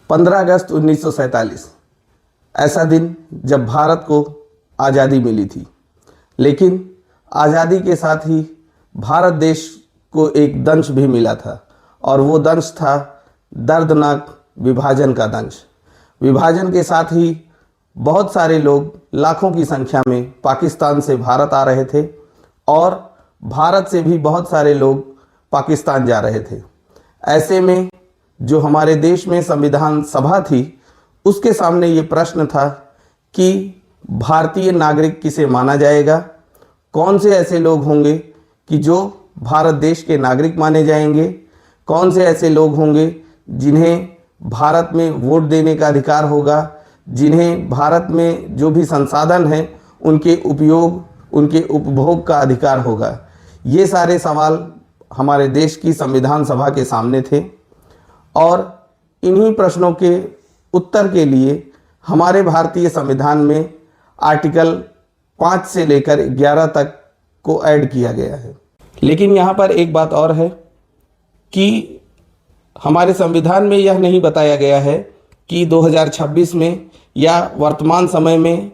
15 अगस्त 1947 ऐसा दिन जब भारत को आज़ादी मिली थी। लेकिन आज़ादी के साथ ही भारत देश को एक दंश भी मिला था और वो दंश था दर्दनाक विभाजन का दंश। विभाजन के साथ ही बहुत सारे लोग लाखों की संख्या में पाकिस्तान से भारत आ रहे थे और भारत से भी बहुत सारे लोग पाकिस्तान जा रहे थे। ऐसे में जो हमारे देश में संविधान सभा थी उसके सामने ये प्रश्न था कि भारतीय नागरिक किसे माना जाएगा, कौन से ऐसे लोग होंगे कि जो भारत देश के नागरिक माने जाएंगे, कौन से ऐसे लोग होंगे जिन्हें भारत में वोट देने का अधिकार होगा, जिन्हें भारत में जो भी संसाधन हैं उनके उपयोग, उनके उपभोग का अधिकार होगा। ये सारे सवाल हमारे देश की संविधान सभा के सामने थे और इन्हीं प्रश्नों के उत्तर के लिए हमारे भारतीय संविधान में आर्टिकल 5 से लेकर 11 तक को ऐड किया गया है। लेकिन यहाँ पर एक बात और है कि हमारे संविधान में यह नहीं बताया गया है कि 2026 में या वर्तमान समय में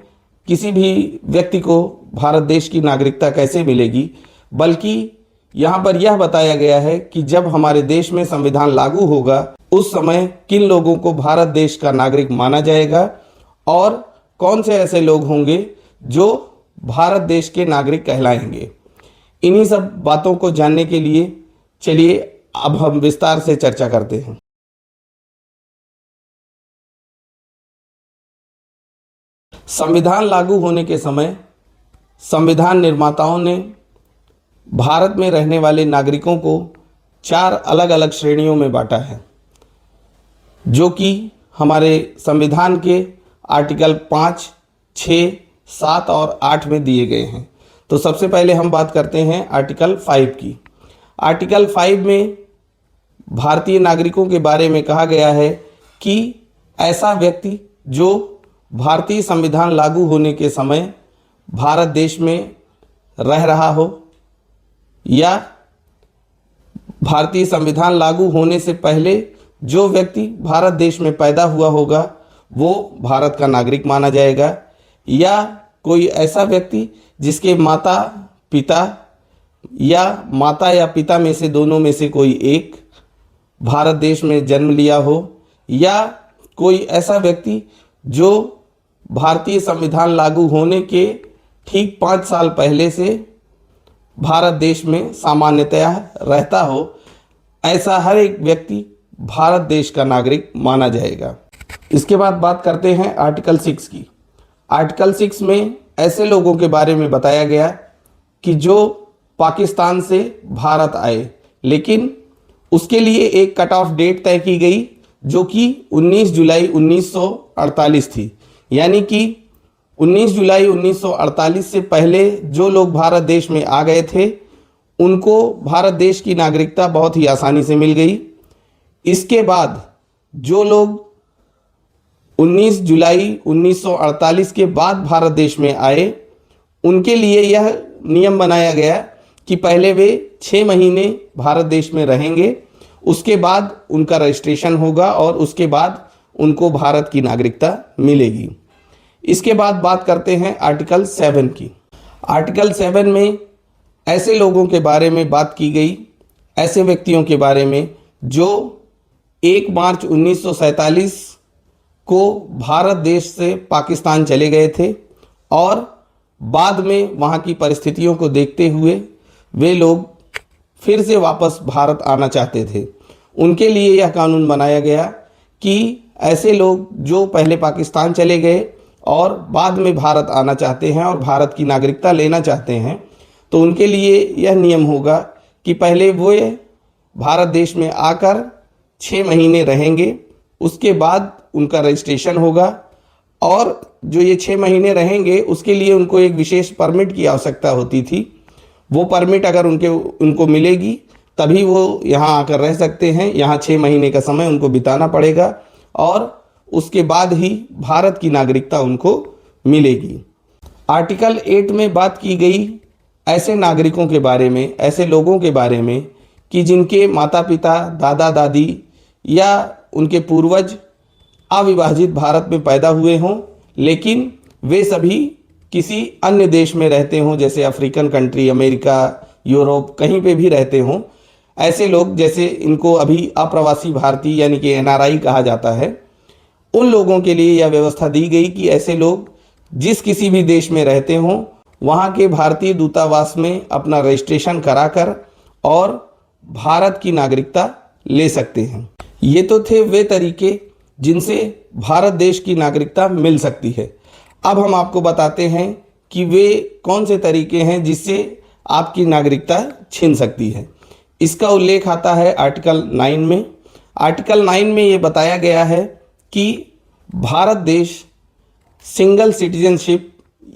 किसी भी व्यक्ति को भारत देश की नागरिकता कैसे मिलेगी, बल्कि यहाँ पर यह बताया गया है कि जब हमारे देश में संविधान लागू होगा उस समय किन लोगों को भारत देश का नागरिक माना जाएगा और कौन से ऐसे लोग होंगे जो भारत देश के नागरिक कहलाएंगे। इन्हीं सब बातों को जानने के लिए चलिए अब हम विस्तार से चर्चा करते हैं। संविधान लागू होने के समय संविधान निर्माताओं ने भारत में रहने वाले नागरिकों को 4 अलग अलग श्रेणियों में बांटा है, जो कि हमारे संविधान के आर्टिकल 5, 6, 7 और 8 में दिए गए हैं। तो सबसे पहले हम बात करते हैं आर्टिकल 5 की। आर्टिकल 5 में भारतीय नागरिकों के बारे में कहा गया है कि ऐसा व्यक्ति जो भारतीय संविधान लागू होने के समय भारत देश में रह रहा हो या भारतीय संविधान लागू होने से पहले जो व्यक्ति भारत देश में पैदा हुआ होगा वो भारत का नागरिक माना जाएगा, या कोई ऐसा व्यक्ति जिसके माता पिता या पिता में से दोनों में से कोई एक भारत देश में जन्म लिया हो, या कोई ऐसा व्यक्ति जो भारतीय संविधान लागू होने के ठीक 5 साल पहले से भारत देश में सामान्यतया रहता हो। ऐसा हर एक व्यक्ति भारत देश का नागरिक माना जाएगा। इसके बाद बात करते हैं आर्टिकल 6 की। आर्टिकल 6 में ऐसे लोगों के बारे में बताया गया कि जो पाकिस्तान से भारत आए, लेकिन उसके लिए एक कट ऑफ डेट तय की गई जो कि 19 जुलाई 1948 थी। यानी कि 19 जुलाई 1948 से पहले जो लोग भारत देश में आ गए थे उनको भारत देश की नागरिकता बहुत ही आसानी से मिल गई। इसके बाद जो लोग 19 जुलाई 1948 के बाद भारत देश में आए उनके लिए यह नियम बनाया गया कि पहले वे 6 महीने भारत देश में रहेंगे, उसके बाद उनका रजिस्ट्रेशन होगा और उसके बाद उनको भारत की नागरिकता मिलेगी। इसके बाद बात करते हैं आर्टिकल 7 की। आर्टिकल 7 में ऐसे लोगों के बारे में बात की गई, ऐसे व्यक्तियों के बारे में जो 1 मार्च 1947 को भारत देश से पाकिस्तान चले गए थे और बाद में वहाँ की परिस्थितियों को देखते हुए वे लोग फिर से वापस भारत आना चाहते थे। उनके लिए यह कानून बनाया गया कि ऐसे लोग जो पहले पाकिस्तान चले गए और बाद में भारत आना चाहते हैं और भारत की नागरिकता लेना चाहते हैं, तो उनके लिए यह नियम होगा कि पहले वो भारत देश में आकर 6 महीने रहेंगे, उसके बाद उनका रजिस्ट्रेशन होगा और जो ये 6 महीने रहेंगे उसके लिए उनको एक विशेष परमिट की आवश्यकता होती थी। वो परमिट अगर उनको मिलेगी तभी वो यहाँ आकर रह सकते हैं। यहाँ 6 महीने का समय उनको बिताना पड़ेगा और उसके बाद ही भारत की नागरिकता उनको मिलेगी। आर्टिकल 8 में बात की गई ऐसे नागरिकों के बारे में, ऐसे लोगों के बारे में कि जिनके माता पिता, दादा दादी या उनके पूर्वज अविभाजित भारत में पैदा हुए हों, लेकिन वे सभी किसी अन्य देश में रहते हों, जैसे अफ्रीकन कंट्री, अमेरिका, यूरोप, कहीं पे भी रहते हों। ऐसे लोग, जैसे इनको अभी अप्रवासी भारतीय यानी कि NRI कहा जाता है, उन लोगों के लिए यह व्यवस्था दी गई कि ऐसे लोग जिस किसी भी देश में रहते हों, वहाँ के भारतीय दूतावास में अपना रजिस्ट्रेशन कराकर और भारत की नागरिकता ले सकते हैं। ये तो थे वे तरीके जिनसे भारत देश की नागरिकता मिल सकती है। अब हम आपको बताते हैं कि वे कौन से तरीके हैं जिससे आपकी नागरिकता छीन सकती है। इसका उल्लेख आता है आर्टिकल 9 में। आर्टिकल 9 में ये बताया गया है कि भारत देश सिंगल सिटीजनशिप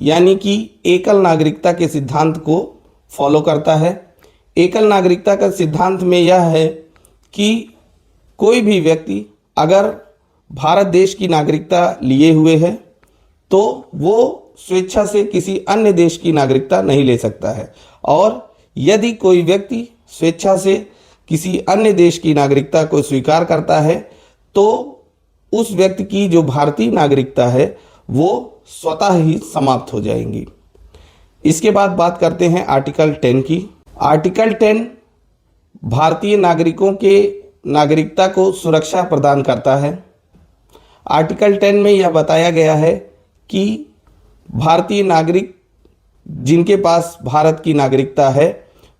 यानी कि एकल नागरिकता के सिद्धांत को फॉलो करता है। एकल नागरिकता का सिद्धांत में यह है कि कोई भी व्यक्ति अगर भारत देश की नागरिकता लिए हुए है तो वो स्वेच्छा से किसी अन्य देश की नागरिकता नहीं ले सकता है, और यदि कोई व्यक्ति स्वेच्छा से किसी अन्य देश की नागरिकता को स्वीकार करता है तो उस व्यक्ति की जो भारतीय नागरिकता है वो स्वतः ही समाप्त हो जाएंगी। इसके बाद बात करते हैं आर्टिकल 10 की। आर्टिकल 10 भारतीय नागरिकों के नागरिकता को सुरक्षा प्रदान करता है। आर्टिकल 10 में यह बताया गया है कि भारतीय नागरिक जिनके पास भारत की नागरिकता है,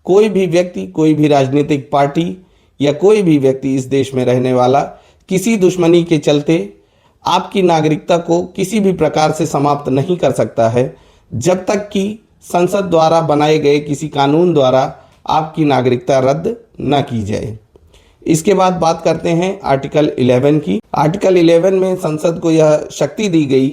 कोई भी व्यक्ति, कोई भी राजनीतिक पार्टी या कोई भी व्यक्ति इस देश में रहने वाला किसी दुश्मनी के चलते आपकी नागरिकता को किसी भी प्रकार से समाप्त नहीं कर सकता है, जब तक कि संसद द्वारा बनाए गए किसी कानून द्वारा आपकी नागरिकता रद्द न की जाए। इसके बाद बात करते हैं आर्टिकल 11 की। आर्टिकल 11 में संसद को यह शक्ति दी गई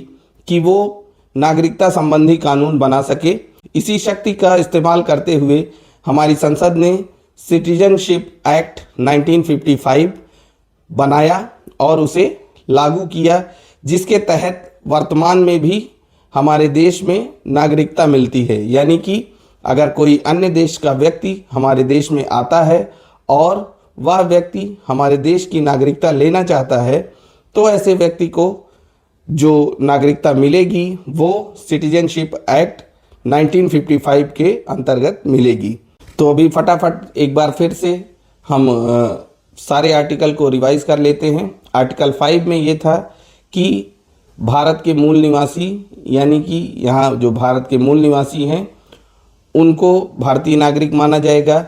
कि वो नागरिकता संबंधी कानून बना सके। इसी शक्ति का इस्तेमाल करते हुए हमारी संसद ने सिटीजनशिप एक्ट 1955 बनाया और उसे लागू किया, जिसके तहत वर्तमान में भी हमारे देश में नागरिकता मिलती है। यानी कि अगर कोई अन्य देश का व्यक्ति हमारे देश में आता है और वह व्यक्ति हमारे देश की नागरिकता लेना चाहता है तो ऐसे व्यक्ति को जो नागरिकता मिलेगी वो सिटीजनशिप एक्ट 1955 के अंतर्गत मिलेगी। तो अभी फटाफट एक बार फिर से हम सारे आर्टिकल को रिवाइज कर लेते हैं। आर्टिकल 5 में ये था कि भारत के मूल निवासी यानी कि यहाँ जो भारत के मूल निवासी हैं उनको भारतीय नागरिक माना जाएगा।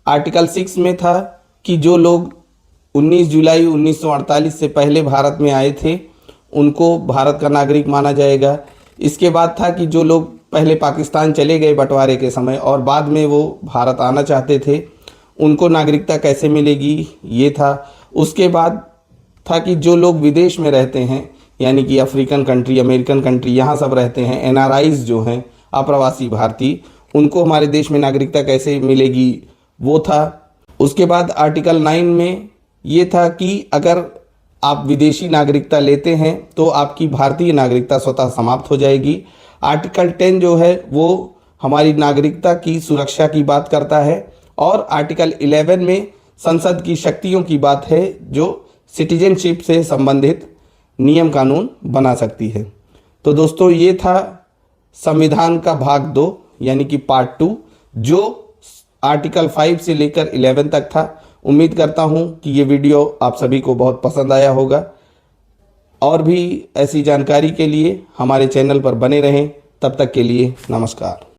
आर्टिकल 6 में था कि जो लोग 19 जुलाई 1948 से पहले भारत में आए थे उनको भारत का नागरिक माना जाएगा। इसके बाद था कि जो लोग पहले पाकिस्तान चले गए बंटवारे के समय और बाद में वो भारत आना चाहते थे उनको नागरिकता कैसे मिलेगी, ये था। उसके बाद था कि जो लोग विदेश में रहते हैं यानी कि अफ्रीकन कंट्री, अमेरिकन कंट्री, यहाँ सब रहते हैं, NRIs जो हैं अप्रवासी भारतीय, उनको हमारे देश में नागरिकता कैसे मिलेगी, वो था। उसके बाद आर्टिकल 9 में ये था कि अगर आप विदेशी नागरिकता लेते हैं तो आपकी भारतीय नागरिकता स्वतः समाप्त हो जाएगी। आर्टिकल 10 जो है वो हमारी नागरिकता की सुरक्षा की बात करता है और आर्टिकल 11 में संसद की शक्तियों की बात है जो सिटीजनशिप से संबंधित नियम कानून बना सकती है। तो दोस्तों ये था संविधान का भाग 2 यानी कि पार्ट 2 जो आर्टिकल 5 से लेकर 11 तक था। उम्मीद करता हूँ कि ये वीडियो आप सभी को बहुत पसंद आया होगा। और भी ऐसी जानकारी के लिए हमारे चैनल पर बने रहें। तब तक के लिए नमस्कार।